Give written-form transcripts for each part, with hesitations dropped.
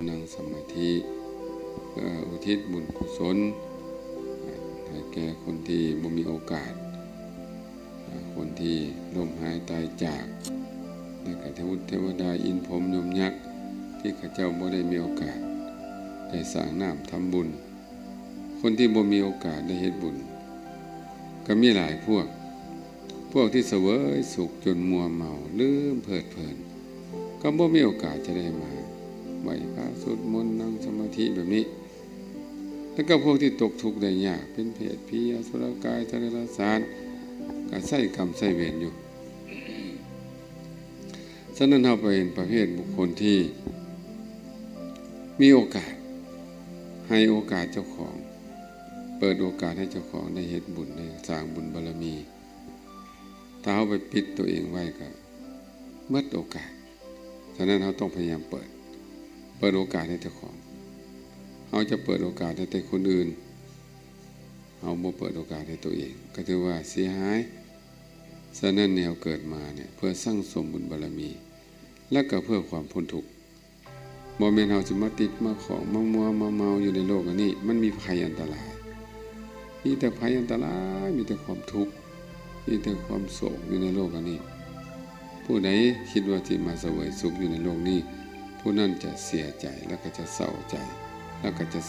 นั่งสมาธิเพื่ออุทิศบุญกุศลให้แก่คนที่บ่มีโอกาสคนที่ล้มหายตายจากและก็เทวดาอินพรหมยมยักษ์ที่ข้าเจ้าบ่ได้มีโอกาสได้สร้างน้ำทำบุญคนที่บ่มีโอกาสได้เฮ็ดบุญก็มีหลายพวกที่เสวยสุขจนมัวเมาลืมเพลิดเพลินก็บ่มีโอกาสจะได้มาไหว้พระสวดมนต์นั่งสมาธิแบบนี้แล้วก็พวกที่ตกทุกข์ได้ยากเป็นเพศผีอสุรกายทะเลราสารก็ใส่กรรมใส่เวรอยู่ฉะนั้นเราเป็นประเภทบุคคลที่มีโอกาสให้โอกาสเจ้าของเปิดโอกาสให้เจ้าของได้เฮ็ดบุญได้สร้างบุญบารมีถ้าเราไปปิดตัวเองไว้ก็หมดโอกาสฉะนั้นเราต้องพยายามเปิดโอกาสให้เจ้าของเราจะเปิดโอกาสให้แต่คนอื่นเราบ่เปิดโอกาสให้ตัวเองก็ถือว่าเสียหายฉะนั้นแนวเกิดมาเนี่ยเพื่อสร้างสมบุญบารมีและก็เพื่อความพ้นทุกข์บ่แม่นเฮาสิมาติดมาของมามัวมาเมาอยู่ในโลกอันนี้มันมีภัยอันตรายมีแต่ภัยอันตรายมีแต่ความทุกข์มีแต่ความโศกอยู่ในโลกอันนี้ผู้ใดคิดว่าที่มาเสวยสุขอยู่ในโลกนี้ผู้นั้นจะเสียใจแล้วก็จะเศร้าใจแล้วก็จะ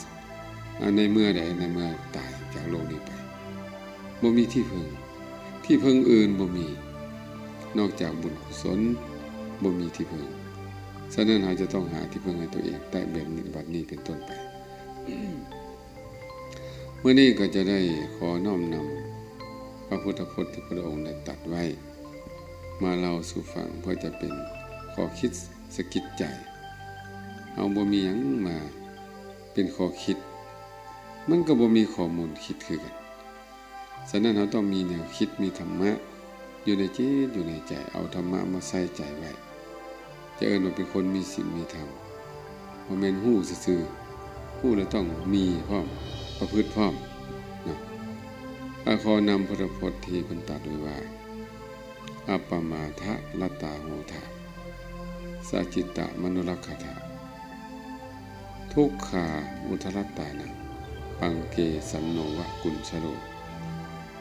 ในเมื่อใดในเมื่อตายจากโลกนี้ไปบ่มีที่พึ่งอื่นบ่มีนอกจากบุญกุศลบ่มีที่พึ่งฉะนั้นเราจะต้องหาที่พึ่งให้ตัวเองแต่แบบนี้บัดนี้เป็นต้นไปเมื่อนี้ก็จะได้ขอน้อมนำพระพุทธพจน์ที่พระองค์ได้ตรัสไว้มาเล่าสู่ฟังเพื่อจะเป็นข้อคิดสะกิดใจเอาบ่มีหยังมาเป็นข้อคิดมันก็บ่มีข้อมูลคิดคือกันฉะนั้นเราต้องมีแนวคิดมีธรรมะอยู่ในจิตอยู่ในใจเอาธรรมะมาใส่ใจไว้จะเอิ้นว่าเป็นคนมีศีลมีธรรมบ่แม่นฮู้ซื่อๆฮู้แล้วต้องมีพร้อมประพฤติพร้อมนะขอนำพุทธพจน์ที่เพิ่นตรัสไว้ว่าอัปปมาทะละตาโหทะสัจจิตะมนุรักขทะทุกขาอุทรัตตานังปังเกสันโนวะกุญชโล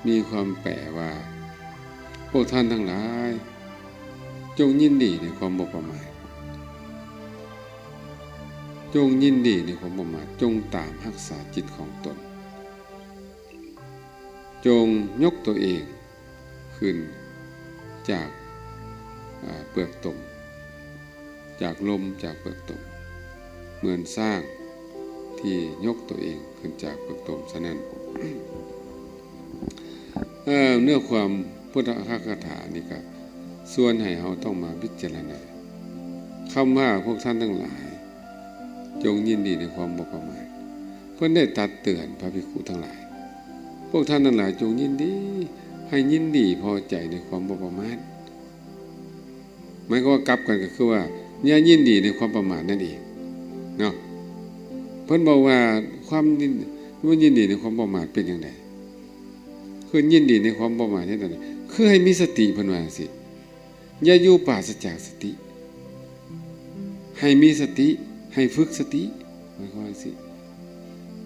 มีความแปลว่าพวกท่านทั้งหลายจงยินดีในความบ่ประมาทจงยินดีในความบ่ประมาทจงตามรักษาจิตของตนจงยกตัวเองขึ้นจากเปลือกตมจากลมจากเปลือกตมเหมือนสร้างที่ยกตัวเองขึ้นจากเปลือกตมฉะนั้นเนื้อความพุทธคาถานี่ก็ส่วนให้เราต้องมาพิจารณาคำว่าพวกท่านทั้งหลายจงยินดีในความบ่ประมาทเพื่อได้ตัดเตือนพระภิกษุทั้งหลายพวกท่านทั้งหลายจงยินดีให้ยินดีพอใจในความบ่ประมาทหมายความว่ากลับกันก็คือว่าอย่ายินดีในความประมาทนั่นเองเนาะเพิ่นบอกว่าความยินดีในความประมาทเป็นอย่างไรคือยินดีในความประมาทนี่นั่นคือให้มีสติเพิ่นว่าจังซี่อย่าอยู่ปราศจากสติให้มีสติให้ฝึกสติหมายความว่าจังซี่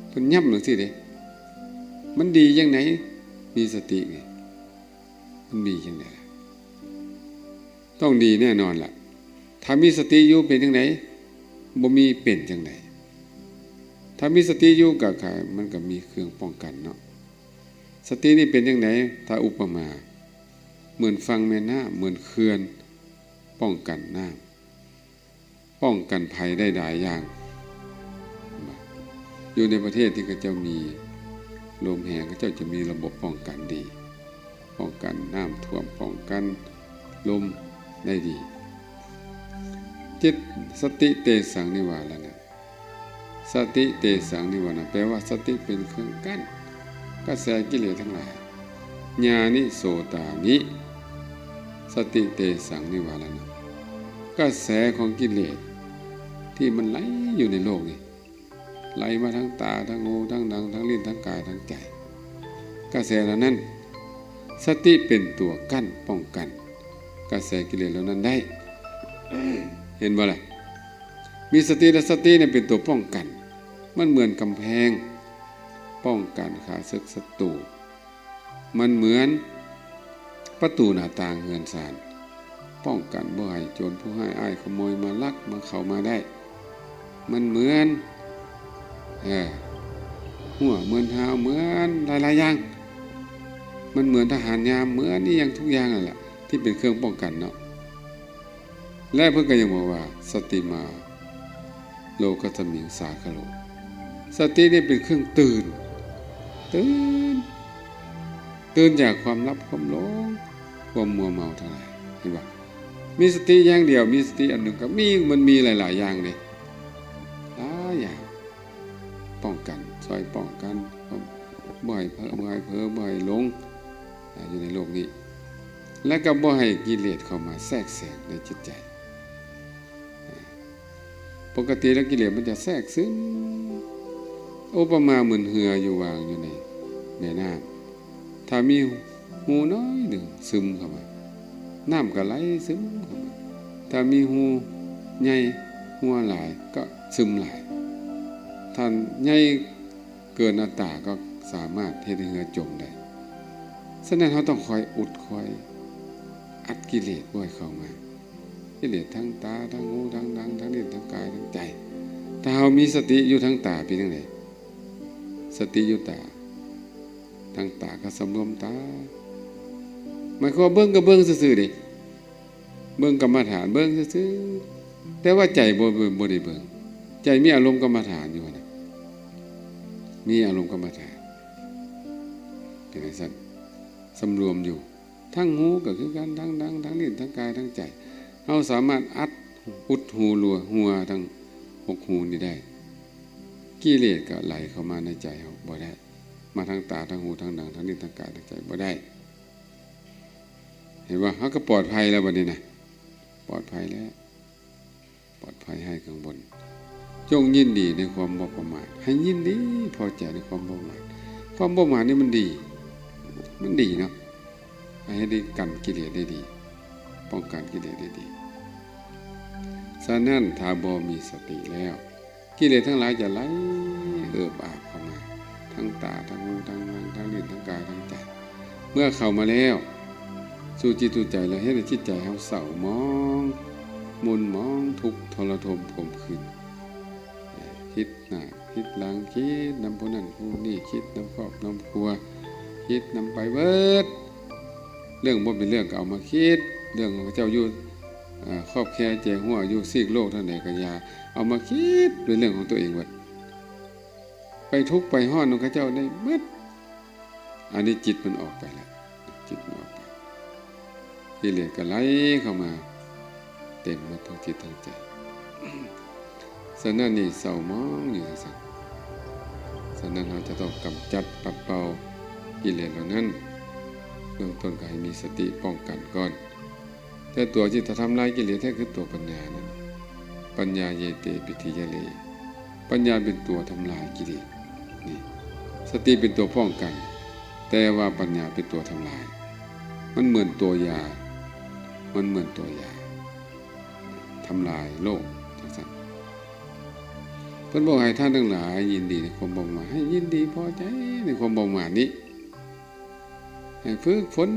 เพิ่นย้ำจังซี่เด้มันดีจังไหนมีสตินี่มันดีจังได๋ต้องดีแน่นอนล่ะถ้ามีสติอยู่เป็นจังได๋บ่มีเป็นจังได๋ถ้ามีสติอยู่ก็มันก็มีเครื่องป้องกันเนาะสตินี่เป็นจังได๋ถ้าอุปมาเหมือนฟังแม่น้ำเหมือนเขื่อนป้องกันน้ำป้องกันภัยได้หลายอย่างอยู่ในประเทศที่เขาเจ้ามีลมแห้งเขาเจ้าจะมีระบบป้องกันดีป้องกันน้ำท่วมป้องกันลมได้ดีจิตสติเตสังนิวาลนะสติเตสังนิวานะแปลว่าสติเป็นเครื่องกั้นกระแสกิเลสทั้งหลายญาณิโสตามิสติเตสังนิวาลนะกระแสของกิเลสที่มันไหลอยู่ในโลกนี้ไหลมาทั้งตาทั้งหูทั้งหนังทั้งลิ้นทั้งกายทั้งใจกระแสเหล่านั้นสติเป็นตัวกั้นป้องกันกระแสกิเลสเหล่านั้นได้เห็นบ่ล่ะ มีสติและสติเนี่ยเป็นตัวป้องกันมันเหมือนกำแพงป้องกันข้าศึกศัตรูมันเหมือนประตูหน้าต่างเรือนศาลป้องกันบ่ให้โจรผู้ร้ายอ้ายขโมยมาลักมาเข้ามาได้มันเหมือนหัวเหมือนเท้าเหมือนหลายๆอย่างมันเหมือนทหารยามเหมือนนี่อย่างทุกอย่างนั่นแหละที่เป็นเครื่องป้องกันเนาะและเพิ่นก็ยังบอกว่าสติมาโลกัสมิงสาคโลสตินี่เป็นเครื่องตื่นจากความลับความหลงความมัวเมาทั้งหลายเห็นป่ะมีสติอย่างเดียวมีสติอันหนึ่งก็มันมีหลายๆอย่างเลยหลายอย่างป้องกันซอยป้องกันบ่อยเพ้อบ่อยหลงอยู่ในโลกนี้และก็บ่ให้กิเลสเข้ามาแทรกแซงในจิตใจปกติแล้วกิเลสมันจะแทรกซึมอุปมาเหมือนเหืออยู่วางอยู่ในแม่น้ำถ้ามีหูน้อยหนึ่งซึมเข้ามาน้ำก็ไหลซึมเข้ามาถ้ามีหูใหญ่หัวหลายก็ซึมหลายถ้าใหญ่เกินอัตราก็สามารถเฮ็ดให้เหือจมได้ฉะนั้นเราต้องคอยอุดคอยอัดกิเลสบ่อยเข้ามากิเลสทั้งตาทั้งหูทั้งดังทั้งลิ้นทั้งกายทั้งใจถ้าเรามีสติอยู่ทั้งตาเป็นจังได๋สติอยู่ตาทั้งตาก็สำรวมตาหมายความว่าเบิ่งก็เบิ่งซื่อๆดิเบิ่งกรรมฐานเบิ่งซื่อๆแต่ว่าใจบ่ได้เบิ่งใจมีอารมณ์กรรมฐานอยู่นะมีอารมณ์กรรมฐานเป็นไงซั่นสำรวมอยู่ทั้งหูก็คือกันทั้งดังทั้งลิ้นทั้งกายทั้งใจเราสามารถอุดหูรัวหัวทั้ง6หูนี่ได้กิเลสก็ไหลเข้ามาในใจเราบ่ได้มาทั้งตาทั้งหูทั้งดังทั้งลิ้นทั้งกายทั้งใจบ่ได้เห็นว่าเขาก็ปลอดภัยแล้วบัดนี้นะปลอดภัยแล้วปลอดภัยให้ข้างบนจงยินดีในความบ่ประมาทให้ยินดีพอใจในความบ่ประมาทความบ่ประมาทนี่มันดีเนาะให้ได้กันกิเลสได้ดีป้องกันกิเลสได้ดีฉะนั้นถ้าบ่มีสติแล้วกิเลสทั้งหลายจะไหลอาบเข้ามาทั้งตาทั้งหูทั้งดังทั้งลิ้นทั้งกายทั้งใจเมื่อเข้ามาแล้วสู่จิตสู่ใจแล้วให้ในจิตใจเฮาเศร้าหมองมุนหมองทุกข์ทรทมขมขื่นคิดหน้าคิดหลังคิดนำผู้นั้นผู้นี้คิดนำครอบนำครัวคิดนำไปเบิดเรื่องบ่เป็นเรื่องก็เอามาคิดเรื่องของเจ้าอยู่ครอบแค่แจหัวอยู่ซีกโลกเท่าไหนก็อย่าเอามาคิดเป็นเรื่องของตัวเองเบิดไปทุกข์ไปฮ้อนของเจ้าได้เบิดอันนี้จิตมันออกไปแล้วจิตมันออกไปกิเลสก็ไหลเข้ามาเต็มหมดทั้งจิตทั้งใจฉะนั้นนี่เศร้ามองอยู่ซั่นฉะนั้นเราจะต้องกำจัดปัดเป่ากิเลสเหล่านั้นเบื้องต้นก็ให้มีสติป้องกันก่อนแต่ตัวที่จะทำลายกิเลสแท้คือตัวปัญญานั้นปัญญาเยเตปิธิยะเลปัญญาเป็นตัวทำลายกิเลสนี่สติเป็นตัวป้องกันแต่ว่าปัญญาเป็นตัวทำลายมันเหมือนตัวยาทำลายโลกจังซั่นเพิ่นบอกให้ท่านทั้งหลายยินดีในความบ่ประมาทให้ยินดีพอใจในความบ่ประมาทนี้ให้ฝึกฝน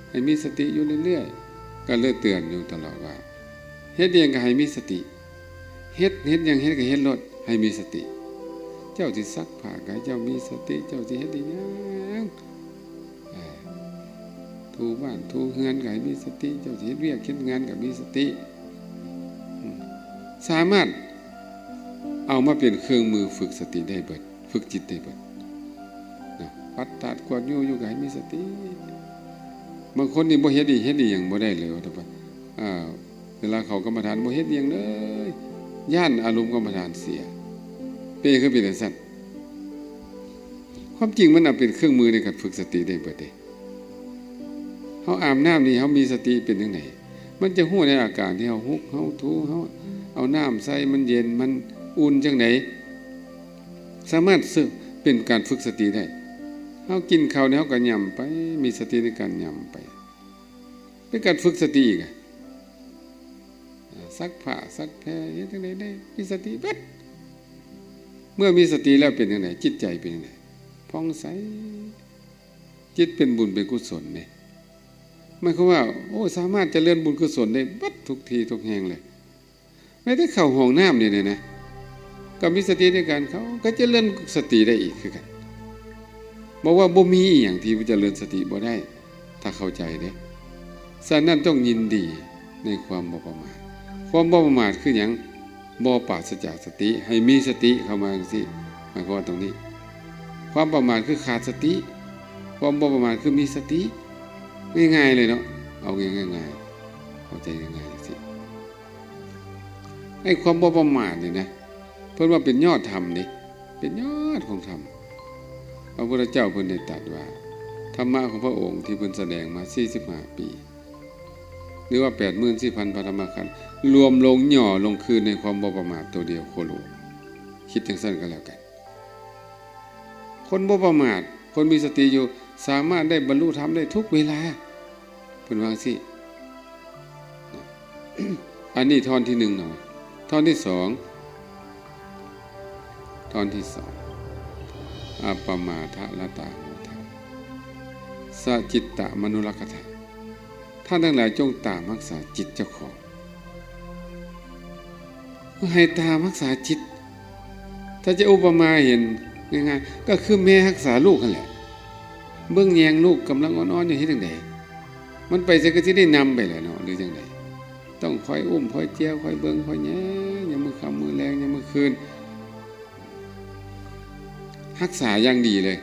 ให้มีสติอยู่เรื่อยๆก็เลยเตือนอยู่ตลอดว่าเฮ็ดหยังก็ให้มีสติเฮ็ดหยังเฮ็ดก็เฮ็ดรถให้มีสติเจ้าสิซักผ้าก็ให้เจ้ามีสติเจ้าสิเฮ็ดอีหยังถูบ้านถูเรือนก็ให้มีสติเจ้าสิเฮ็ดเวียกเฮ็ดงานก็มีสติสามารถเอามาเป็นเครื่องมือฝึกสติได้เบิดฝึกจิตได้เบิดนะปัดตัดกวาดอยู่ก็ให้มีสติบางคนนี่บ่เฮ็ดดีหยังบ่ได้เลยว่าแต่ว่าเวลาเขากรรมฐานบ่เฮ็ดหยังเลยย่านอารมณ์กรรมฐานเสียเป็นคือเป็นจังซั่นความจริงมันเป็นเครื่องมือในการฝึกสติได้เบิดเด้เฮาอาบน้ำนี่เฮามีสติเป็นจังได๋มันจะฮู้ในอาการที่เฮาฮุกเฮาถูเฮาเอาน้ำใส่มันเย็นมันอุ่นจังได๋สามารถเป็นการฝึกสติได้เฮากินข้าวแล้วเฮาก็ย่ำไปมีสติในการย่ำไปเป็นการฝึกสติอีก ซักผ้าซักแพรเฮ็ดจังได๋ได้มีสติเบิดเมื่อมีสติแล้วเป็นจังได๋จิตใจเป็นจังได๋ผ่องใสจิตเป็นบุญเป็นกุศลนี่หมายความว่าโอ้สามารถเจริญบุญกุศลได้เบิดทุกทีทุกแห่งเลยแม้แต่เข้าห้องน้ำนี่นะก็มีสติในการเขาก็เจริญสติได้อีกคือกันบอกว่าบ่มีอีหยังที่เจริญสติบ่ได้ถ้าเข้าใจเด้ฉะนั้นต้องยินดีในความบ่ประมาทความบ่ประมาทคือหยังบ่ปราศจากสติให้มีสติเข้ามาจังซี่หมายความว่าตรงนี้ความประมาทคือขาดสติความบ่ประมาทคือมีสติง่ายๆเลยเนาะเอาง่ายๆเข้าใจง่ายๆสิไอ้ความบ่ประมาทนี่นะเพิ่นว่าเป็นยอดธรรมนี่เป็นยอดของธรรมพระพุทธเจ้าเพิ่นได้ตรัสว่าธรรมะของพระองค์ที่เพิ่นแสดงมา45ปีหรือว่า 84,000 พระธรรมขันธ์รวมลงย่อลงคือในความบ่ประมาทตัวเดียวโคโลคิดจังซั่นก็แล้วกันคนบ่ประมาทคนมีสติอยู่สามารถได้บรรลุธรรมได้ทุกเวลาเพิ่นว่าสิ อันนี้ท่อนที่1หน่อยท่อนที่2อปมาทะละตาโหทะสัจจิตตมนุรักขะท่านทั้งหลายจงตามรักษาจิตเจ้าของให้ตามรักษาจิตถ้าจะอุปมาเห็นง่ายๆก็คือแม่รักษาลูกนั่นแหละเบิ่งแยงลูกกำลังอ่อนๆอยู่เฮ็ดจังได๋มันไปสิก็สิได้นำไปแหละเนาะหรือจังได๋ต้องคอยอุ้มคอยเจียวคอยเบิ่งคอยแย่ยามมื้อค่ำมื้อแลงยามมื้อคืนรักษาอย่างดีเลย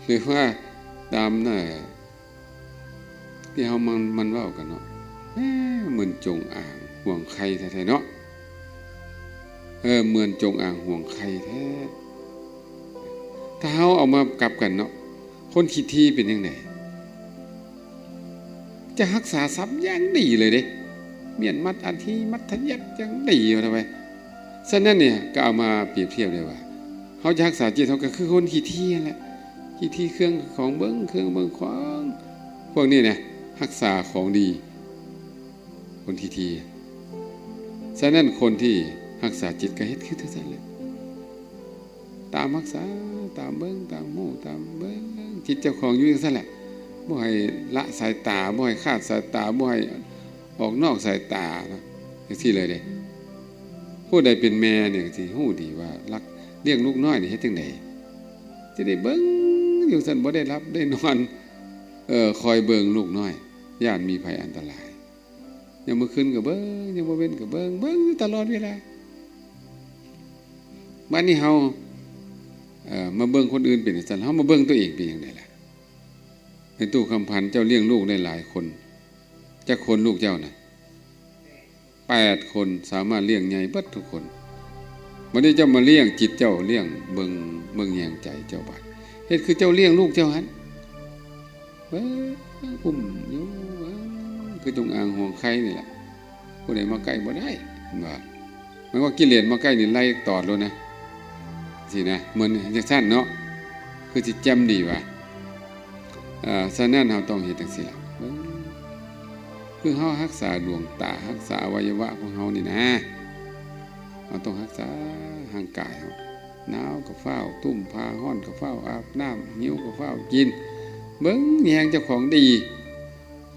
คือว่าตามน่ะที่เฮามันเว้ากันเนาะเหมือนจงอางห่วงไข่แท้ๆเนาะเหมือนจงอางห่วงไข่แท้ถ้าเฮาเอามากลับกันเนาะคนขี้ทีเป็นจังได๋จะรักษาทรัพย์อย่างดีเลยเด้เมียนมัดอันที่มัธยัสถ์อย่างดีว่าทำไมฉะนั้นเนี่ยก็เอามาเปรียบเทียบได้ว่าเฮาจะรักษาจิตเฮาก็คือคนขี้ทีนั่นแหละขี้ทีเครื่องของเบิ่งเครื่องเบิ่งของพวกนี้เนี่ยรักษาของดีคนขี้ทีฉะนั้นคนที่รักษาจิตก็เฮ็ดคือจังซั่นแหละตามรักษาตามเบิ่งตามหูตามเบิ่งจิตเจ้าของอยู่จังซั่นแหละบ่ให้ละสายตาบ่ให้ขาดสายตาบ่ให้ออกนอกสายตานะจังซี่เลยเด้ผู้ใดเป็นแม่เนี่ยสิฮู้ดีว่ารักเลี้ยงลูกน้อยนี่เฮ็ดจังได๋สิได้เบิ่งอยู่ซั่นบ่ได้รับได้นอนคอยเบิ่งลูกน้อยย่านมีภัยอันตรายยามมื้อคืนก็เบิ่งยามมื้อเว้นก็เบิ่งอยู่ตลอดเวลาบัดนี้เฮามาเบิ่งคนอื่นเป็นจังซั่นเฮามาเบิ่งตัวเองเป็นจังได๋ล่ะเป็นตู้คำพันธ์เจ้าเลี้ยงลูกได้หลายคนจักคนลูกเจ้าน่ะ8คนสามารถเลี้ยงใหญ่เบิดทุกคนบัดนี้เจ้ามาเลี้ยงจิตเจ้าเลี้ยงเบิ่งแยงใจเจ้าบัดเฮ็ดคือเจ้าเลี้ยงลูกเจ้าหั่นอุ้มอยู่คือจงอางห่วงไข่นี่แหละผู้ใดมาใกล้บ่ได้ว่ามันว่ากิเลสมาใกล้นี่ไล่ตอดแล้วนะสินะเหมือนจังซั่นเนาะคือสิแจ่มดีว่ะฉะนั้นเราต้องเฮ็ดจังซี่ล่ะคือเฮารักษาดวงตารักษาอวัยวะของเฮานี่นะเราต้องรักษาร่างกายเฮาหนาวก็เฝ้าตุ้มผ้าร้อนก็เฝ้าอาบน้ำหิวก็เฝ้ากินเบิ่งแยงเจ้าของดี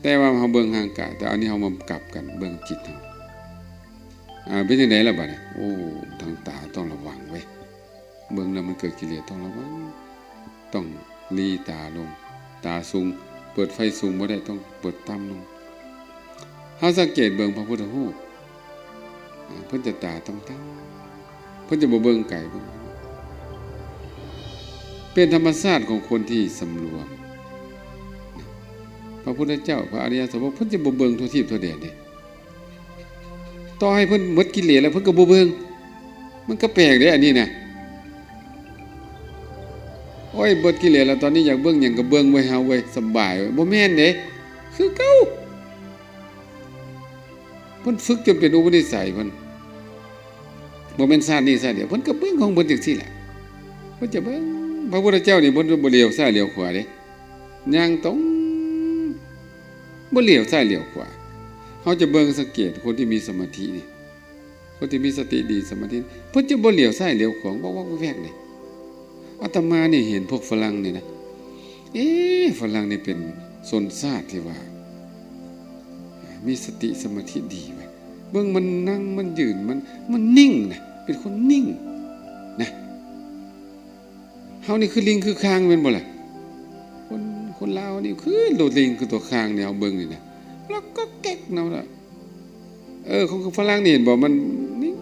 แต่ว่าเฮาเบิ่งร่างกายแต่อันนี้เฮามากลับกันเบิ่งจิตเฮาเป็นจังได๋ล่ะบัดนี้โอ้ทางตาต้องระวังเว้ยเบิ่งแล้วมันเกิดกิเลสต้องระวังต้องลีตาลงตาสูงเปิดไฟสูงบ่ได้ต้องเปิดต่ำลงเฮาสังเกตเบิ่งพระพุทธรูปเพิ่นจะตาต่ำๆเพิ่นจะบ่เบิ่งไกลเป็นธรรมชาติของคนที่สำรวมพระพุทธเจ้าพระอริยสาวกเพิ่นจะบ่เบิ่งทั่วทิพย์ทั่วแดนเด้ต่อให้เพิ่นหมดกิเลสแล้วเพิ่นก็บ่เบิ่งมันก็แปลกเด้อันนี้น่ะโอ้ยเบิดกิเลสแล้วตอนนี้อยากเบิ่งหยังก็เบิ่งไว้เฮาเว้ยสบายเว้ยบ่แม่นเด้คือเก่าเพิ่นฝึกจนเป็นอุปนิสัยเพิ่นบ่แม่นชาตินี้ชาติเดียวเพิ่นก็เบิ่งของเพิ่นจังซี่แหละเพิ่นจะเบิ่งพระพุทธเจ้านี่บ่เลี้ยวซ้ายเลี้ยวขวาเด้ย่างตรงบ่เลี้ยวซ้ายเลี้ยวขวาเฮา เขาจะเบิ่งสังเกตคนที่มีสมาธินี่คนที่มีสติดีสมาธิเพิ่นจะบ่เหลียวซ้ายเหลียวขวาวักแวกนี่อาตมานี่เห็นพวกฝรั่งนี่นะฝรั่งนี่เป็นชนชาติที่ว่ามีสติสมาธิดีไว้เบิ่งมันนั่งมันยืนมันนิ่งนะเป็นคนนิ่งนะเฮานี่คือลิงคือคางแม่นบ่ล่ะคนลาวนี่คือโลดลิงคือตัวคางเนี่ยเอาเบิ่งนี่นะแล้วก็เก๊กเนาะล่ะของฝรั่งนี่เห็นบ่มันนี่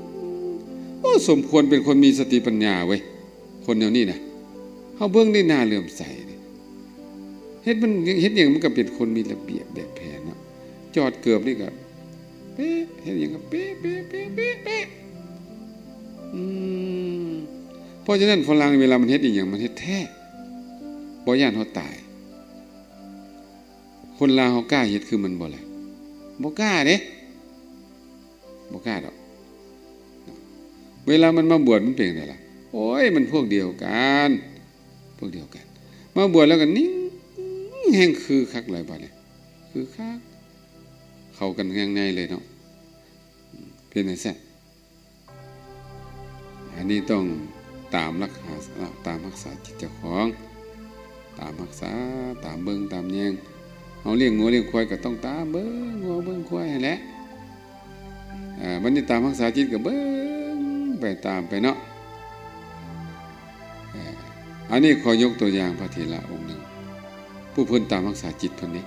โอ้สมควรเป็นคนมีสติปัญญาเว้ยคนแนวนี้นะเฮาเบิ่งได้น่าเลื่อมใสเฮ็ดอย่างมันก็เป็นคนมีระเบียบแบบแผนเนาะจอดเกือบนี่ก็เป๊ะเฮ็ดอย่างก็เป๊ะเพราะฉะนั้นฝรั่งเวลามันเฮ็ดอีหยังมันเฮ็ดแท้บ่ย้านเฮาตายคนลาวเฮากล้าเฮ็ดคือมันบ่ล่ะบ่กล้าเด้บ่กล้าดอกเวลามันมาบวชมันเป็นไงล่ะโอ้ยมันพวกเดียวกันมาบวชแล้วก็นิ่งแห่งคือคักหลายบาดนี่คือคักเข้ากันอย่างในเลยเนาะเป็นจังซั่นอันนี้ต้องตามรักษาจิตเจ้าของตามรักษาตามเบิ่งตามแยงเฮาเลี้ยงงัวเลี้ยงควายก็ต้องตามเบิ่งงัวเบิ่งควายนั่นแหละมันนี่ตามรักษาจิตก็เบิ่งไปตามไปเนาะอันนี้ขอยกตัวอย่างพระเถระองค์หนึ่งผู้เพิ่นตามรักษาจิตเพิ่นนี่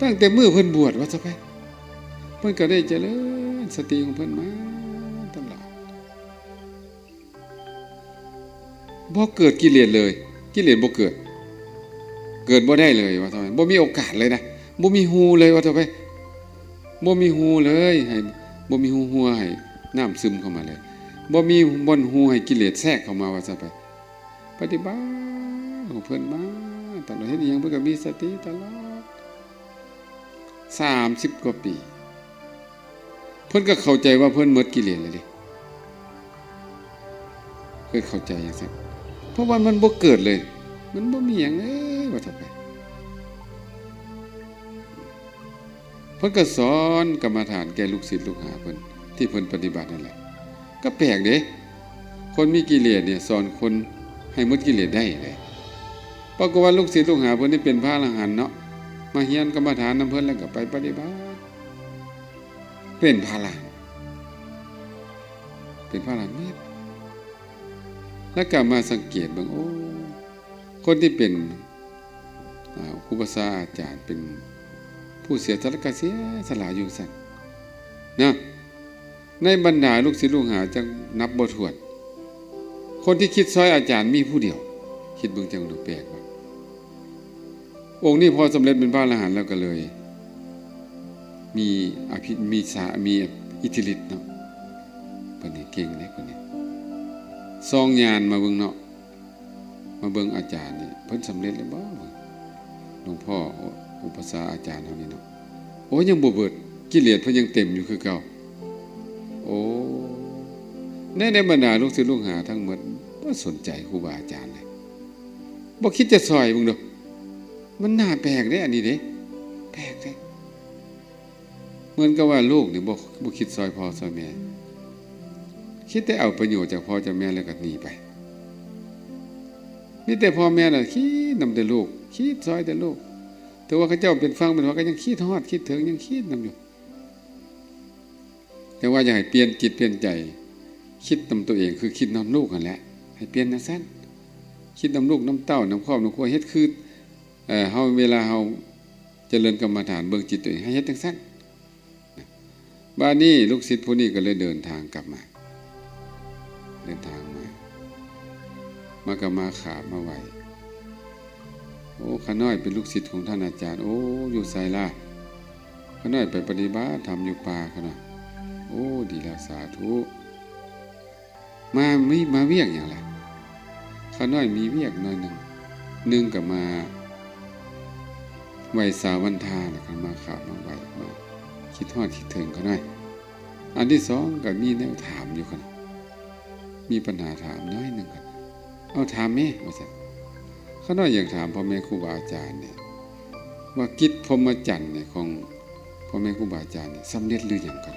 ตั้งแต่มื้อเพิ่นบวชว่าซะไปเพิ่นก็ได้เจริญสติของเพิ่นมาตลอดบ่เกิดกิเลสเลยกิเลสบ่เกิดบ่ได้เลยว่าซะไปบ่มีโอกาสเลยนะบ่มีหูเลยว่าซะไปบ่มีหูเลยให้บ่มีหูหัวให้น้ำซึมเข้ามาเลยบ่มีบ่อนหูให้กิเลสแทรกเข้ามาว่าซะไปปฏิบัติของเพิ่นมาตลอดเฮ็ดอีหยังเพิ่นก็มีสติตลอด30กว่าปีเพิ่นก็เข้าใจว่าเพิ่นหมดกิเลสแล้วดิเคยเข้าใจอย่างซั่นเพราะว่ามันบ่เกิดเลยมันบ่มีหยังเลยว่าซะไปเพิ่นก็สอนกรรมฐานแก่ลูกศิษย์ลูกหาเพิ่นที่เพิ่นปฏิบัตินั่นแหละก็แปลกเด้คนมีกิเลสเนี่ยสอนคนให้หมดกิเลสได้เลยปรากฏว่าลูกศิษย์ลูกหาเพิ่นนี่เป็นพระอรหันต์เนาะมาเรียนกรรมฐานนำเพิ่นแล้วก็ไปปฏิบัติเป็นพระอรหันต์แล้วก็มาสังเกตเบิ่งโอ้คนที่เป็นครูบาอาจารย์เป็นผู้เสียสละก็เสียสละอยู่ซั่นนะในบรรดาลูกศิษย์ลูกหาจังนับบ่ถ้วนคนที่คิดซอยอาจารย์มีผู้เดียวคิดเบิ่งจังดูแปลกว่าองค์นี้พอสำเร็จเป็นพระอรหันต์แล้วก็เลยมีมีอิทธิฤทธิ์เนาะเพิ่นนี่เก่งเด้คนนี้ซองญาณมาเบิ่งเนาะมาเบิ่งอาจารย์นี่เพิ่นสำเร็จแล้วบ่หลวงพ่ออุปสาอาจารย์เฮานี่เนาะโอ้ยังบ่เบิดกิเลสเพิ่นยังเต็มอยู่คือเก่าโอ้ในบรรดาลูกศิษย์ลูกหาทั้งหมดบ่สนใจครูบาอาจารย์เลยบ่คิดจะซอยมึงดอกมันน่าแปลกเด้อันนี้เด้แปลกเด้เหมือนกับว่าลูกนี่บ่คิดซอยพ่อซอยแม่คิดแต่เอาประโยชน์จากพ่อจากแม่แล้วก็หนีไปมีแต่พ่อแม่น่ะคิดนำแต่ลูกคิดซอยแต่ลูกแต่ว่าเขาเจ้าเป็นฟังเป็นว่าก็ยังคิดฮอดคิดถึงยังคิดนำอยู่แต่ว่าอย่าให้เปลี่ยนจิตเปลี่ยนใจคิดนำตัวเองคือคิดนำลูกนั่นแหละให้เปลี่ยนนะซั่นคิดนำลูกนำเต้านำครอบนำครัวเฮ็ดคือเฮาเวลาเฮาเจริญกรรมฐานเบิ่งจิตตัวเองให้เฮ็ดจังซั่นบัดนี้ลูกศิษย์ผู้นี้ก็เลยเดินทางกลับมาก็มาขาบมาไหวโอ้ข้าน้อยเป็นลูกศิษย์ของท่านอาจารย์โอ้อยู่ไสล่ะข้าน้อยไปปฏิบัติธรรมอยู่ป่าคั่นน่ะโอ้ดีแล้วสาธุมาเวียกหยังล่ะข้าน้อยมีเวียกหน่อยนึงก็มาไหวสาวันทาแล้วก็มาขาบมาไหวมาคิดฮอดคิดถึงข้าน้อยอันที่2ก็มีแนวถามอยู่คั่นมีปัญหาถามน้อยนึงคั่นเอาถามแม่ว่าซั่นข้าน้อยอยากถามพ่อแม่ครูบาอาจารย์เนี่ยว่ากิจพรหมจรรย์เนี่ยของพ พ่อแม่ครูบาอาจารย์นี่สำเร็จหรือยังกัน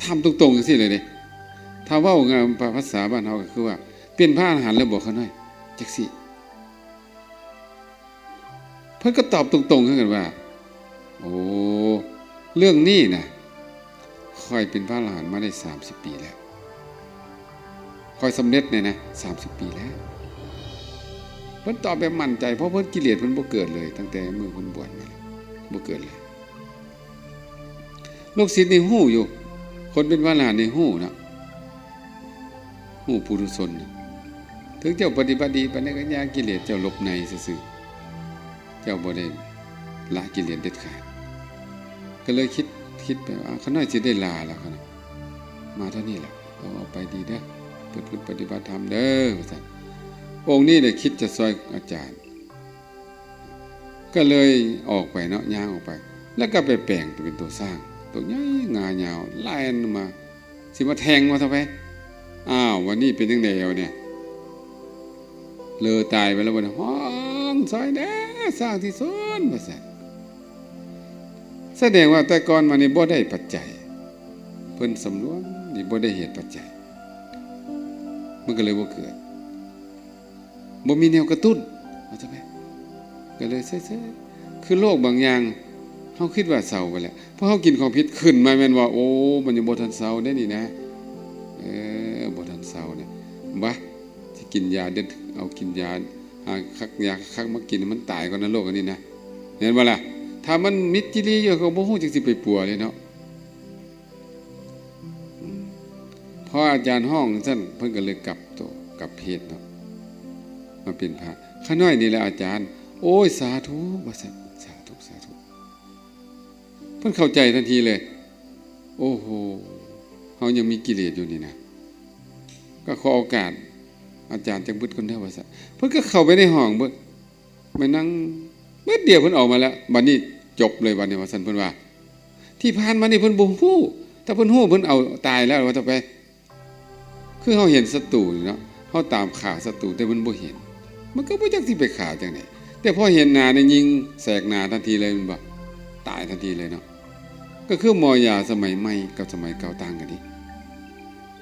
ถามตรงๆจังซี่เลยเด้ถ้าเว้างามภาษาบ้านเฮาก็คือว่าเป็นพระอรหันต์แล้วบ่เขาน้อยจักซี่เพิ่นก็ตอบตรงๆคือกันว่าโอ้เรื่องนี้น่ะค่อยเป็นพระอรหันต์มาได้30ปีแล้วค่อยสำเร็จเนี่ยนะ30ปีแล้วเพิ่นตอบแบบมั่นใจเพราะเพิ่นกิเลสเพิ่นบ่เกิดเลยตั้งแต่มื้อเพิ่นบวชมาบ่เกิดเลยลูกศิษย์นี่ฮู้อยู่คนเป็นพระอรหันต์นี่ฮู้นะฮู้ปุถุชนถึงเจ้าปฏิบัติดีปานใดก็ยากิเลสเจ้าหลบในซื่อๆเจ้าบ่ได้ละกิเลสเด็ดขาดก็เลยคิดไปว่าเขาน่าสิได้ลาแล้วเขามาเท่านี้แหละเอาไปดีเด้อเพื่อปฏิบัติธรรมเด้อว่าซั่นองค์นี้เนี่ยคิดจะซอยอาจารย์ก็เลยออกไปเนาะย่างออกไปแล้วก็ไปแปลงตัวเป็นตัวสร้างตัวใหญ่งายาวไล่มาสิมาแทงมาซะไปอ้าววันนี้เป็นจังได๋เอาเนี่ยเลอตายไปแล้วบ่ห้องซอยแน่สร้างที่สุดว่าซั่นแสดงว่าแต่ก่อนมานี่บ่ได้ปัจจัยเพิ่นสำรวมนี่บ่ได้เหตุปัจจัยมันก็เลยบ่เกิดบ่มีแนวกระตุ้นว่าซั่นแหมก็เลยเซ่ๆคือโลกบางอย่างเฮาคิดว่าเศร้าไปแล้วพอเฮากินของผิดขึ้นมาแม่นว่าโอ้มันยังบ่ทันเศร้าได้นี่นะบ่ทันเศร้าเนี่ยบ่สิกินยาเด็ดเอากินยาหาคักยาคักมากินมันตายก่อนนะโลกอันนี้นะเห็นบ่ล่ะถ้ามันมิตรจิรีอยู่ก็บ่ฮู้จักสิไปปัวเลยเนาะพออาจารย์ห้องซั่นเพิ่นก็เลยกลับตัวกลับเพศเนาะมาเป็นพระข้าน้อยนี่แหละอาจารย์โอ้ยสาธุว่าซั่นสาธุเพิ่นเข้าใจทันทีเลยโอ้โหเฮายังมีกิเลสอยู่นี่นะก็ขอโอกาสอาจารย์จังบึดคนเด้อว่าซั่นเพิ่นก็เข้าไปในห้องเบิดมานั่งเมื่อเดียวเพิ่นออกมาแล้วบัดนี้จบเลยบัดนี้ว่าซั่นเพิ่นว่าที่ผ่านมานี่เพิ่นบ่ฮู้ถ้าเพิ่นฮู้เพิ่นเอาตายแล้วว่าต่อไปคือเฮาเห็นศัตรูเนาะเฮาตามฆ่าศัตรูแต่มันบ่เห็นมันก็บ่จักสิไปฆ่าจังได๋แต่พอเห็นหน้านี่ยิงแสกหน้าทันทีเลยมันบ่ตายทันทีเลยเนาะก็คือหมอยาสมัยใหม่กับสมัยเก่าต่างกันดิ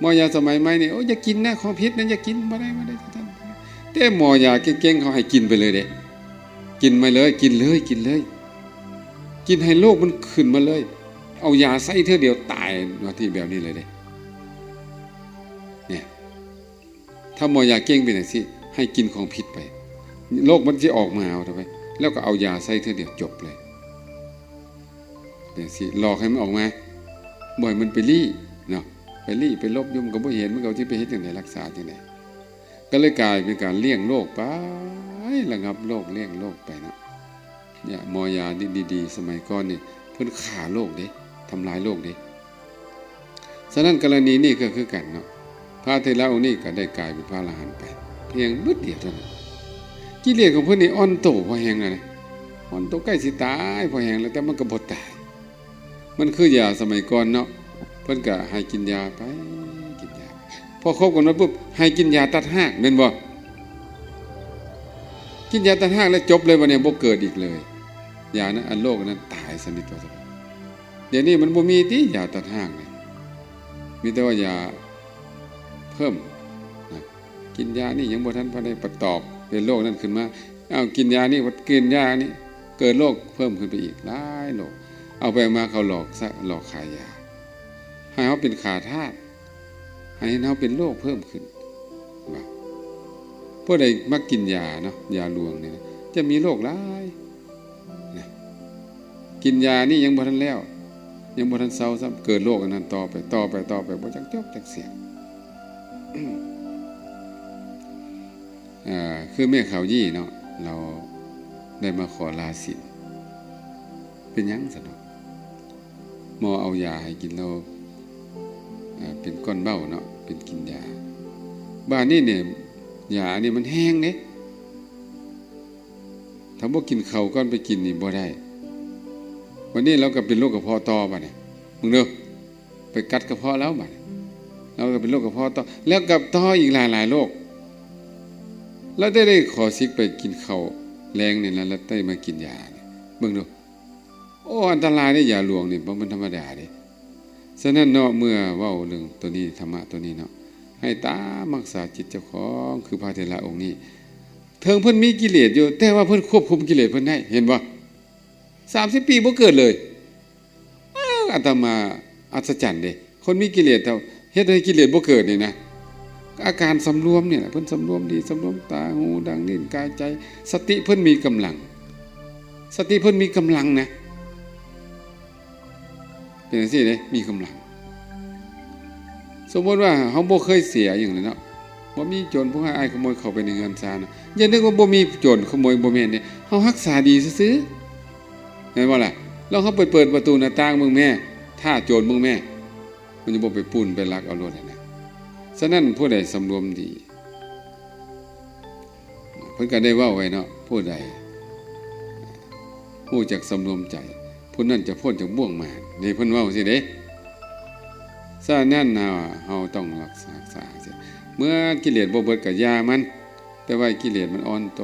หมอยาสมัยใหม่นี่โอ้อย่ากินนะของพิษนะอย่ากินบ่ได้ท่านแต่หมอยาเก่งๆเขาให้กินไปเลยเด้กินมาเลยกินให้โรคมันขึ้นมาเลยเอายาใส่เทื่อเดียวตายว่าที่แบบนี้เลยเด้เนี่ยถ้าหมอยาเก่งเป็นจังซี่ให้กินของพิษไปโรคมันสิออกมาเอาเท่าไปแล้วก็เอายาใส่เทื่อเดียวจบเลยเป็นสิหลอกให้มันออกมาบ่ให้มันไปลี่เนาะไปลี่ไปลบยุ่มก็บ่เห็นมันก็สิไปเฮ็ดจังได๋รักษาจังได๋ก็เลยกลายเป็นการเลี้ยงโรคไประงับโรคเลี้ยงโรคไปนะเนี่ยหมอยาดีๆสมัยก่อนนี่เพิ่นฆ่าโรคเด้ทำลายโรคเด้ฉะนั้นกรณีนี้ก็คือกันเนาะพระเถระองค์นี้ก็ได้กลายเป็นพระอรหันต์ไปเพียงบึดเดียวเท่านั้นกิเลสของเพิ่นนี่อ่อนโตพอแฮงแล้วนะอ่อนโตใกล้สิตายพอแฮงแล้วแต่มันก็บ่ตายมันคือยาสมัยก่อนเนาะเพิ่นก็ให้กินยาไปกินยาพอครบกันมาปุ๊บให้กินยาตัดหากแม่นบ่กินยาตัดหากแล้วจบเลยวันนี้บ่เกิดอีกเลยยานั้นอันโลกนั้นตายสนิทว่าเดี๋ยวนี้มันบ่มีติยาตัดหากนี่มีแต่ว่ายาเพิ่มนะกินยานี่ยังบ่ทันพอได้ประตอบเป็นโรคนั้นขึ้นมาเอากินยานี่กินยานี่เกิดโรคเพิ่มขึ้นไปอีกหลายโรคเอาไปมาเขาหลอกขายยาให้เขาเป็นขาทาสให้เขาเป็นโรคเพิ่มขึ้นว่าพวกใดมักกินยาเนาะยาลวงเนี่ยจะมีโรคหลายนะกินยานี่ยังบ่ทันแล้วยังบ่ทันเซาซ้ำเกิดโรคอันนั้นต่อไปบ่จักจบจักเสียคือแม่ข่าวยี่เนาะเราได้มาขอลาศีลเป็นหยังซะเนาะหมอเอายาให้กินเราเป็นก้อนเบ้าเนาะเป็นกินยาบ้านนี้เนี่ยยานี่มันแห้งเด้ถ้าบ่กินข้าวก่อนไปกินนี่บ่ได้วันนี้เราก็เป็นโรคกระเพาะต่อบัดนี้มึงเด้อไปกัดกระเพาะแล้วบัดเราก็เป็นโรคกระเพาะต่อแล้วกับต่ออีกหลายๆโรคแล้วได้ขอซิกไปกินข้าวแรงนี่แล้วได้มากินยาเบิ่งดู โอ้อันตรายได้อย่าหลวงนี่บ่มันธรรมดาเด้ฉะนั้นเนาะเมื่อเว้าเรื่องตัวนี้ธรรมะตัวนี้เนาะให้ตามรักษาจิตเจ้าของคือพระเถระองค์นี้เทิงเพิ่นมีกิเลสอยู่แต่ว่าเพิ่นควบคุมกิเลสเพิ่นได้เห็นบ่30 ปีบ่เกิดเลยอาตมาอัศจรรย์เด้คนมีกิเลสเท่าเฮ็ดให้กิเลสบ่เกิดนี่นะอาการสำรวมเนี่ยเพิ่นสำรวมดีสำรวมตาหูดังลิ้นกายใจสติเพิ่นมีกำลังสติเพิ่นมีกำลังนะเป็นจังซี่เด้มีกำลังสมมุติว่าเฮาบ่เคยเสียอย่างนั้นเนาะบ่มีโจรผู้ร้ายขโมยเข้าไปในเรือนซานะอย่านึกว่าบ่มีโจรขโมยบ่แม่นเด้เฮารักษาดีซื่อๆเห็นบ่ล่ะลองเฮาไปเปิดประตูหน้าต่างมึงแม่ถ้าโจรมึงแม่มันจะบ่ไปปุ้นไปลักเอาโลดนะฉะนั้นผู้ใดสำรวมดีเพิ่นก็ได้เว้าไว้เนาะผู้ใดรู้จักสำรวมใจผู้นั้นจะพ้นจากบ่วงมารนี่เพิ่นเว้าสิเด้ฉะนั้นเฮาต้องรักษาสิเมื่อกิเลสบ่เบิดก็ยามันแต่ว่ากิเลสมันอ่อนโต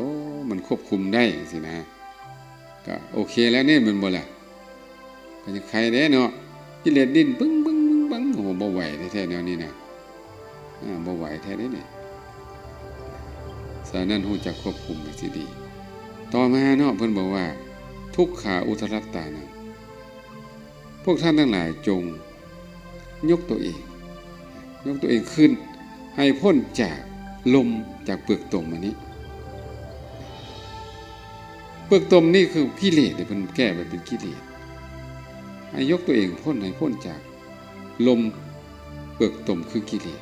มันควบคุมได้สินะก็โอเคแล้วนี่มันบ่ล่ะก็จะใครเด้เนาะกิเลสดิ้นปึ้งปึ้งปึ้งโอ้บ่ไหวแท้ๆแนวนี้นะบ่ไหวแท้เด้นี่ฉะนั้นรู้จักควบคุมสิดีต่อมาเนาะเพิ่นบอกว่าทุกขาอุทรัตตานังพวกท่านทั้งหลายจงยกตัวเองขึ้นให้พ้นจากลมจากเปลือกตมอันนี้เปลือกตมนี่คือกิเลสเพิ่นแก้ไปเป็นกิเลสให้ยกตัวเองให้พ้นจากลมเปลือกตมคือกิเลส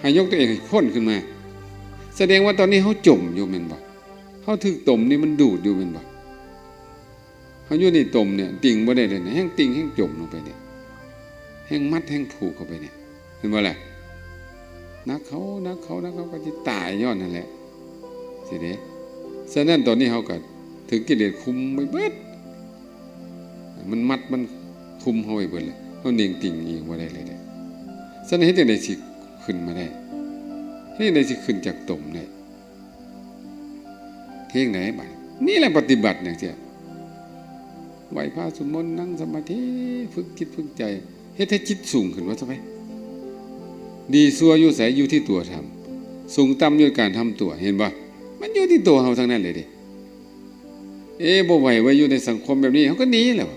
ให้ยกตัวเองให้พ้นขึ้นมาแสดงว่าตอนนี้เขาจมอยู่แม่นบ่เขาถึกตมนี่มันดูดอยู่แม่นบ่เขาอยู่ในตมเนี่ยติ่งบ่ได้เลยนะแห้งติ่งแห้งจมลงไปเนี่ยแห้งมัดแห้งผูกเข้าไปเนี่ยเห็นบ่ล่ะนักเขาก็จะตายย้อนนั่นแหละสิเด้ฉะนั้นตอนนี้เขาก็ถึงกิเลสคุมไปเบิดมันมัดมันคุมเขาไปเบิดเลยเขาเน่งติ่งเองบ่ได้เลยเด้ฉะนั้นเฮ็ดจังได๋สิขึ้นมาได้เฮ็ดจังได๋สิขึ้นจากตมได้เฮ็ดจังได๋บัดนี่แหละปฏิบัติจังซี่ไหว้พระสวดมนต์นั่งสมาธิฝึกจิตฝึกใจเฮ็ดให้จิตสูงขึ้นว่าซะไปดีชั่วอยู่ไสอยู่ที่ตัวทำสูงต่ำอยู่การทำตัวเห็นบ่มันอยู่ที่ตัวเฮาทั้งนั้นเลยดิบ่ไหวไว้อยู่ในสังคมแบบนี้เฮาก็หนีแล้ว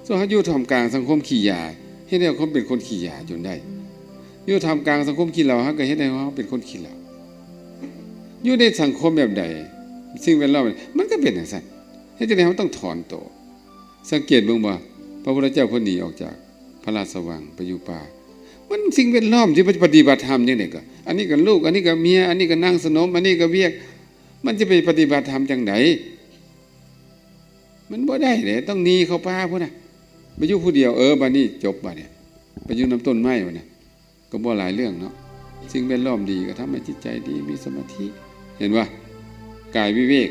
ส่วนเฮาอยู่ท่ามกลางสังคมขี้ยาเฮ็ดให้เขาเป็นคนขี้ยาจนได้อยู่ท่ามกลางสังคมขี้เหล้าเฮาก็เฮ็ดให้เขาเป็นคนขี้เหล้าอยู่ในสังคมแบบใดสิ่งแวดล้อมมันก็เป็นจังซั่นเฮ็ดจังได๋เฮาต้องถอนตัวสังเกตเบิ่งบ่พระพุทธเจ้าเพิ่นหนีออกจากพระราชวังไปอยู่ป่ามันสิ่งแวดล้อมที่ปฏิบัติธรรมจังได๋ก็อันนี้ก็ลูกอันนี้ก็เมียอันนี้ก็นางสนมอันนี้ก็เวียกมันจะไปปฏิบัติธรรมจังได๋มันบ่ได้เด้ต้องหนีเข้าป่าพุ่นน่ะไปอยู่ผู้เดียวบัดนี้จบบัดเนี่ยไปอยู่น้ำต้นไม้พุ่นน่ะก็บ่หลายเรื่องเนาะสิ่งแวดล้อมดีก็ทำให้จิตใจดีมีสมาธิเห็นว่ากายวิเวก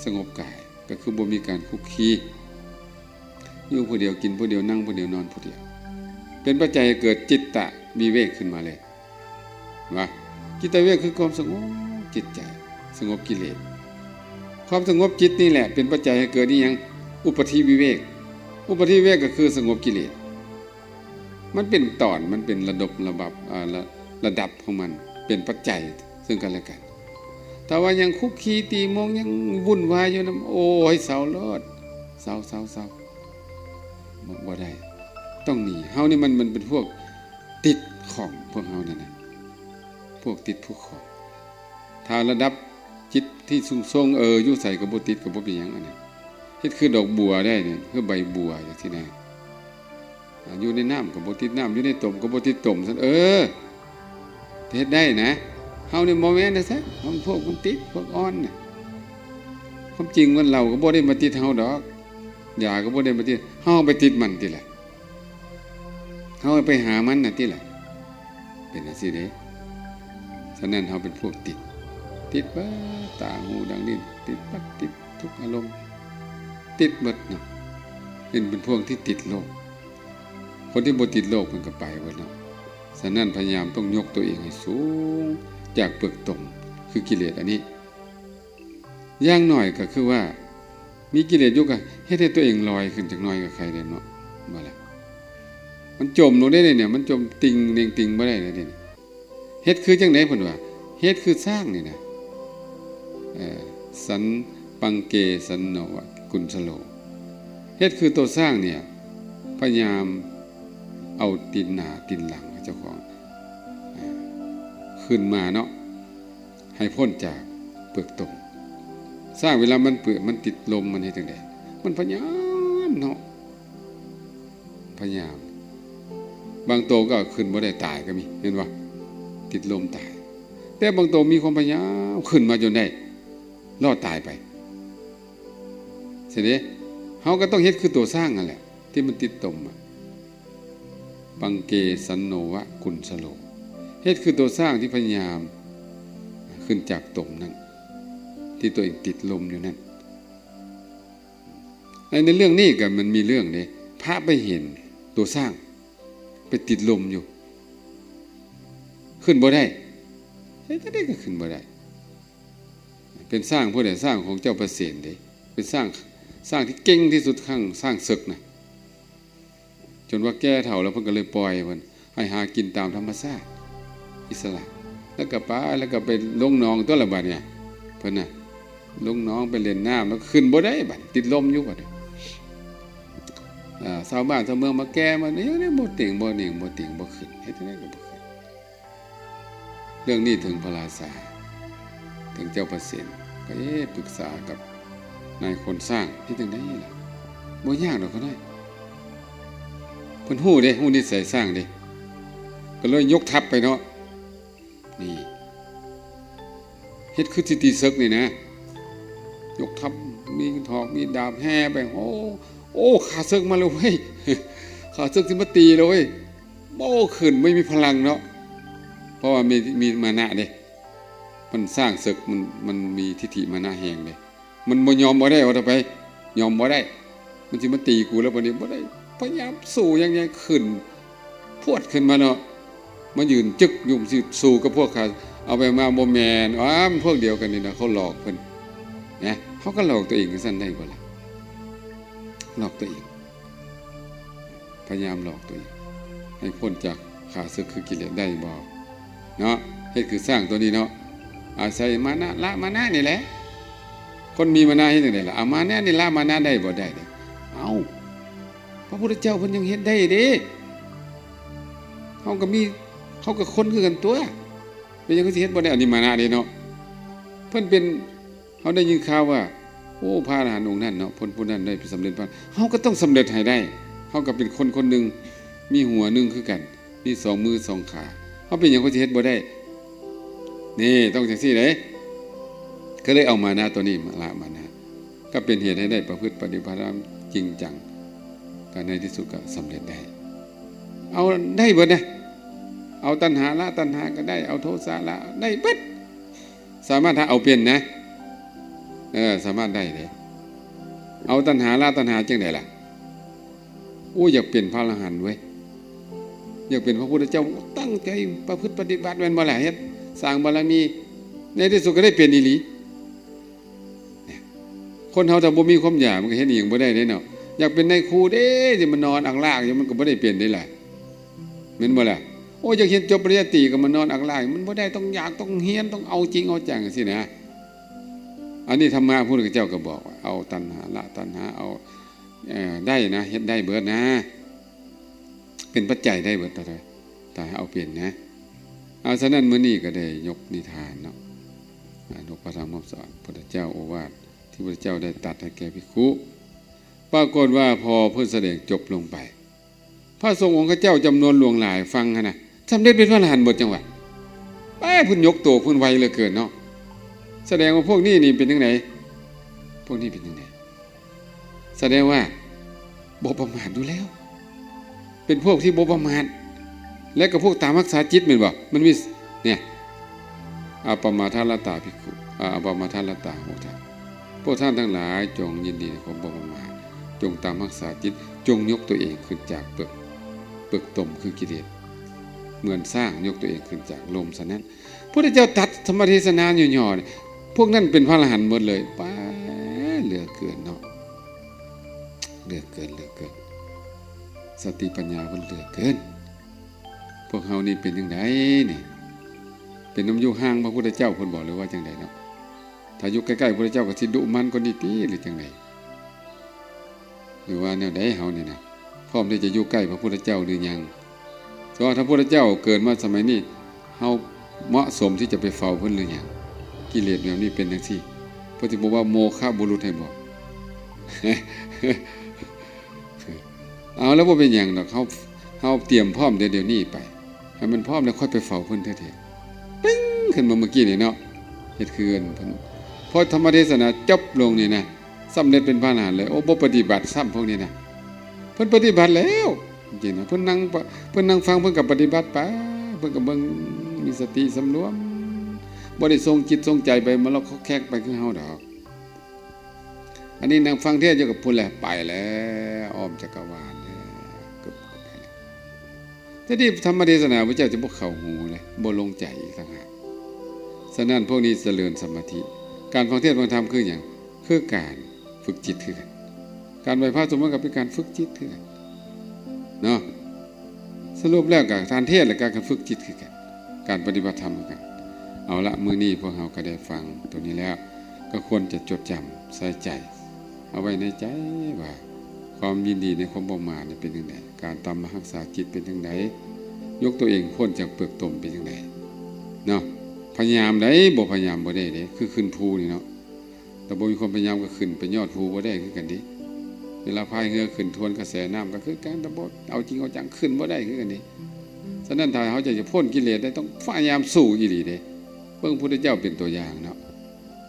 สงบกายก็คือบ่มีการคุกคีอยู่ผู้เดียวกินผู้เดียวนั่งผู้เดียวนอนผู้เดียวเป็นปัจจัยให้เกิดจิตตะวิเวกขึ้นมาเลยว่าจิตตะวิเวกคือความสงบจิตใจสงบกิเลสความสงบจิตนี่แหละเป็นปัจจัยให้เกิดนี่ยังอุปธิวิเวกอุปธิวิเวกก็คือสงบกิเลสมันเป็นตอนมันเป็นระดับของมันเป็นปัจจัยซึ่งกันและกันแต่ว่ายังคุกคีตีมงยังวุ่นวายอยู่นำโอ้ยเศร้าลอดเศร้าบ่ได้ต้องหนีเฮานี่มันเป็นพวกติดของพวกเฮานั่นน่ะพวกติดพวกของถ้าระดับจิตที่สูงอยู่ใส่ก็บ่ติดก็บ่เป็นหยังอันนั้นเฮ็ดคือดอกบัวได้เนี่ยคือใบบัวจังซี่นะอยู่ในน้ำก็บ่ติดน้ำอยู่ในต้มก็บ่ติดต้มซั่นเฮ็ดได้นะเฮานี่บ่แม่นนะซะมันพวกมันติดพวกอ่อนน่ะความจริงมันเราก็บ่ได้มาติดเฮาดอกยาก็บ่ได้มาติดเฮาไปติดมันติล่ะเฮาไปหามันน่ะติล่ะเป็นจังซี่เด้ฉะนั้นเฮาเป็นพวกติดบ่ตาหูดังลิ้นติดปัดติดทุกอารมณ์ติดหมดเนาะเป็นพวกที่ติดโลกคนที่บ่ติดโลกเพิ่นก็ไปเบิดเนาะฉะนั้นพยายามต้องยกตัวเองให้สูงจากเปลือกตมคือกิเลสอันนี้อย่างน้อยก็คือว่า มีกิเลสอยู่ก็เฮ็ดให้ตัวเองลอยขึ้นจากน้อยกับใครได้เนาะบ่ล่ะมันจมลงได้เนี่ยมันจมติงเน่งติงบ่ได้เลยนี่เฮ็ดคือจังได๋เพิ่นว่าเฮ็ดคือสร้างนี่นะสันปังเกสันโนวะกุลสโลเฮ็ดคือตัวสร้างเนี่ยพยายามเอาตีนหน้าตีนหลังเจ้าของขึ้นมาเนาะให้พ้นจากเปลือกตมสร้างเวลามันเปื้อนมันติดลมมันเฮ็ดจังได๋มันพยายามเนาะพยายามบางตัวก็ขึ้นบ่ได้ตายก็มีเห็นบ่ติดลมตายแต่บางตัวมีความพยายามขึ้นมาจนได้รอดตายไปเสิเด้เฮาก็ต้องเฮ็ดคือตัวสร้างนั่นแหละที่มันติดตมปังเกสันโนวะกุลสโลเฮ็ดคือตัวสร้างที่พยายามขึ้นจากตมนั้นที่ตัวเองติดลมอยู่นั่นในเรื่องนี้ก็มันมีเรื่องนี้พระไปเห็นตัวสร้างไปติดลมอยู่ขึ้นบ่ได้เฮ็ดได้ก็ขึ้นบ่ได้เป็นสร้างผู้ใดสร้างของเจ้าประเสริฐเด้เป็นสร้างที่เก่งที่สุดข้างสร้างศึกนะจนว่าแก่เฒ่าแล้วเพิ่นก็เลยปล่อยมันให้หากินตามธรรมชาติอิสระแล้วก็ป้าแล้วก็ไปลงหนองตัวละบัดเนี่ยเพิ่นน่ะลงหนองไปเล่นน้ำแล้วขึ้นบ่ได้บัดติดลมอยู่บัดชาวบ้านชาวเมืองมาแก้มาเนี่ยบ่ติ่งบ่หนิ่งบ่ติ่งบ่ขึ้นเฮ็ดจังได๋ก็บ่ขึ้นเรื่องนี้ถึงพระราชาถึงเจ้าประสิทธิ์ก็ปรึกษากับนายคนสร้างที่จังได๋ล่ะบ่ยากดอกก็ได้เพิ่นฮู้เด้ฮู้นิสัยสร้างเด้ก็เลยยกทัพไปเนาะนี่เฮ็ดคือสิตีศึกนี่นะยกทัพมีถอกมีดาบแห่ไปโอ้ข้าศึกมาแล้วเว้ยข้าศึกสิมาตีแล้วเว้ยโอ้ขึ้นไม่มีพลังเนาะเพราะว่ามีมานะเด้มันสร้างศึกมันมีทิฏฐิมานะแฮงเด้มันบ่ยอมบ่ได้ว่าถ้าไปยอมบ่ได้มันสิมาตีกูแล้วบัดนี้บ่ได้พยายามสู้อย่างใหญ่ขึ้นพวดขึ้นมาเนาะมายืนจึกยุ่มสิสู้กับพวกข้าเอาไปมาบ่แม่นมันพวกเดียวกันนี่นะเขาหลอกเพิ่นนะเขาก็หลอกตัวเองซั่นได้บ่ล่ะหลอกตัวเองพยายามหลอกตัวเองให้พ้นจากข้าศึกคือกิเลสได้บ่เนาะเฮ็ดคือสร้างตัวนี้เนาะอาศัยมานะละมานะนี่แหละคนมีมานะเฮ็ดจังได๋ล่ะเอามานะนี่ละมานะได้บ่ได้เด้เอาพระพุทธเจ้าเพิ่นยังเฮ็ดได้เด้เฮาก็มีเขาก็คนคือกันตัวเป็นหยังสิเฮ็ดบ่ได้อันนี้มานะเด้เนาะเพิ่นเป็นเฮาได้ยินข่าวว่าโอ้พระอรหันต์องค์นั้นเนาะผู้นั้นได้สำเร็จพระเฮาก็ต้องสำเร็จให้ได้เฮาก็เป็นคนนึงมีหัวนึงคือกันมี2มือ2ขาเฮาเป็นหยังเขาสิเฮ็ดบ่ได้นี่ต้องจังซี่เด้ก็เลยเอามานะตัวนี้มาละมานะก็เป็นเหตุให้ได้ประพฤติปฏิบัติธรรมจริงจังก็ในที่สุดก็สำเร็จได้เอาได้เบิดนะเอาตัณหาละตัณหาก็ได้เอาโทสะละได้เบิดสามารถถ้าเอาเป็นนะสามารถได้เลยเอาตัณหาละตัณหาจังได๋ล่ะอยากเป็นพระอรหันต์เว้ยอยากเป็นพระพุทธเจ้าตั้งใจประพฤติปฏิบัติแม่นบ่ล่ะเฮ็ดสร้างบารมีในที่สุดก็ได้เป็นอีหลีคนเฮาถ้าบ่มีความอยากมันก็เฮ็ดอีหยังบ่ได้เด้เนาะอยากเป็นนายครูเด้สิมันนอนอักลากอยู่มันก็บ่ได้เป็นได้ล่ะแม่นบ่ล่ะอยากเรียนจบปริญญาตรีก็มานอนอักลากมันบ่ได้ต้องอยากต้องเรียนต้องเอาจริงเอาจังจังซี่นะอันนี้ธรรมะพระพุทธเจ้าก็บอกว่าเอาตัณหาละตัณหาเอาได้นะเฮ็ดได้เบิดนะเป็นปัจจัยได้เบิดแต่เอาเปลี่ยนนะเอาฉะนั้นมื้อนี้ก็ได้ยกนิทานเนาะนกพระธรรมคำสอนพุทธเจ้าโอวาทที่พุทธเจ้าได้ตรัสให้แก่ภิกขุปรากฏว่าพอเพิ่นแสดงจบลงไปพระสงฆ์องค์เจ้าจำนวนหลวงหลายฟังนะสำเร็จเป็นพระอรหันต์หมดจังหวะเพิ่นยกตัวเพิ่นไวเหลือเกินเนาะแสดงว่าพวกนี้นี่เป็นจังได๋พวกนี้เป็นจังได๋แสดงว่าบ่ประมาทดูแล้วเป็นพวกที่บ่ประมาทและก็พวกตามรักษาจิตแม่นบ่มันมีเนี่ยอปมาทารตาภิกขุอปมาทารตาโหทะพวกท่านทั้งหลายจงยินดีในความบ่ประมาทจงตามรักษาจิตจงยกตัวเองขึ้นจากเปลือกตมคือกิเลสเหมือนสร้างยกตัวเองขึ้นจากลมฉะนั้นพระพุทธเจ้าตรัสธรรมเทศนาย่อๆพวกนั้นเป็นพระอรหันต์หมดเลยป้าเหลือเกินเนาะ เลือกเกินสติปัญญาเพิ่นเลือกเกินพวกเฮานี่เป็นจังไดนี่เป็นน้ำอยู่ห่างพระพุทธเจ้าเพิ่นบอกเลยว่าจังไดเนาะถ้าอยู่ใกล้ๆพระพุทธเจ้าก็สิดุมันกว่านี้ติหรือจังไดหรือว่าแนวใดเฮานี่นะพร้อมที่จะอยู่ใกล้พระพุทธเจ้าหรือยังเพราะถ้าพระพุทธเจ้าเกิดมาสมัยนี้เฮาเหมาะสมที่จะไปเฝ้าเพิ่นหรือยังกิเลสแบบนี้เป็นจังซี่เพิ่นสิบอกว่าโมฆะบุรุษให้บอก เอาแล้วบ่เป็นหยังดอกเฮาเตรียมพร้อมเดี๋ยวนี้ไปให้มันพร้อมแล้วค่อยไปเฝ้าเพิ่นเถิดๆปิ้งขึ้นมาเมื่อกี้นี่เนาะเฮ็ดคือเพิ่นพอธรรมเทศนาจบลงนี่นะสำเร็จเป็นพระอรหันต์เลยโอ้บ่ปฏิบัติซ้ำพวกนี้นะเพิ่นปฏิบัติแล้วจริงๆนะเพิ่นนั่งฟังเพิ่นก็ปฏิบัติไปเพิ่นก็เบิ่งมีสติสำรวมบ่ได้ทรงจิตทรงใจไปมาแล้วเขาแขกไปคือเฮาดอกอันนี้นั่งฟังเทศน์อยู่กับพุ่นแหละไปแล้วอ้อมจักรวาลแล้วก็ไปแล้วแต่ที่ธรรมเทศนาพระเจ้าจะบ่เข้าหูเลยบ่ลงใจอีกต่างหากฉะนั้นพวกนี้เจริญสมาธิการฟังเทศน์ฟังธรรมคือหยังคือการฝึกจิตคือกันการไหว้พระสวดมนต์ก็เป็นการฝึกจิตคือกันเนาะสรุปแล้วก็การเทศน์และการฝึกจิตคือกันการปฏิบัติธรรมคือกันเอาละมื้อนี้พวกเราก็ได้ฟังตัวนี้แล้วก็ควรจะจดจำใส่ใจเอาไว้ในใจว่าความยินดีในความประมาทเป็นจังไดการตามรักษาจิตเป็นจังไดยกตัวเองพ้นจากเปลือกตมเป็นจังไดเนาะพยายามได้บ่พยายามบ่ได้เด้คือขึ้นภูนี่เนาะแต่บ่มีความพยายามก็ขึ้นไปยอดภูบ่ได้คือกันดิเวลาพายเรือขึ้นทวนกระแสน้ำก็คือการตะบ่เอาจริงเอาจังขึ้นบ่ได้คือกันดิฉะนั้นถ้าเขาจะพ้นกิเลสได้ต้องพยายามสู้อีหลีเด้เบิ่งพระพุทธเจ้าเป็นตัวอย่างเนาะ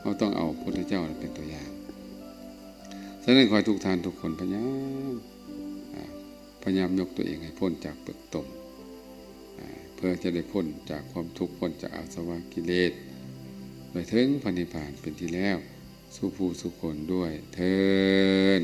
เขาต้องเอาพระพุทธเจ้าเป็นตัวอย่างฉะนั้นขอให้ทุกท่านทุกคนพยายามยกตัวเองให้พ้นจากเปลือกตมเพื่อจะได้พ้นจากความทุกข์พ้นจากอาสวะกิเลสไปถึงพระนิพพานเป็นที่แล้วสู่ผู้สุคนด้วยเทอญ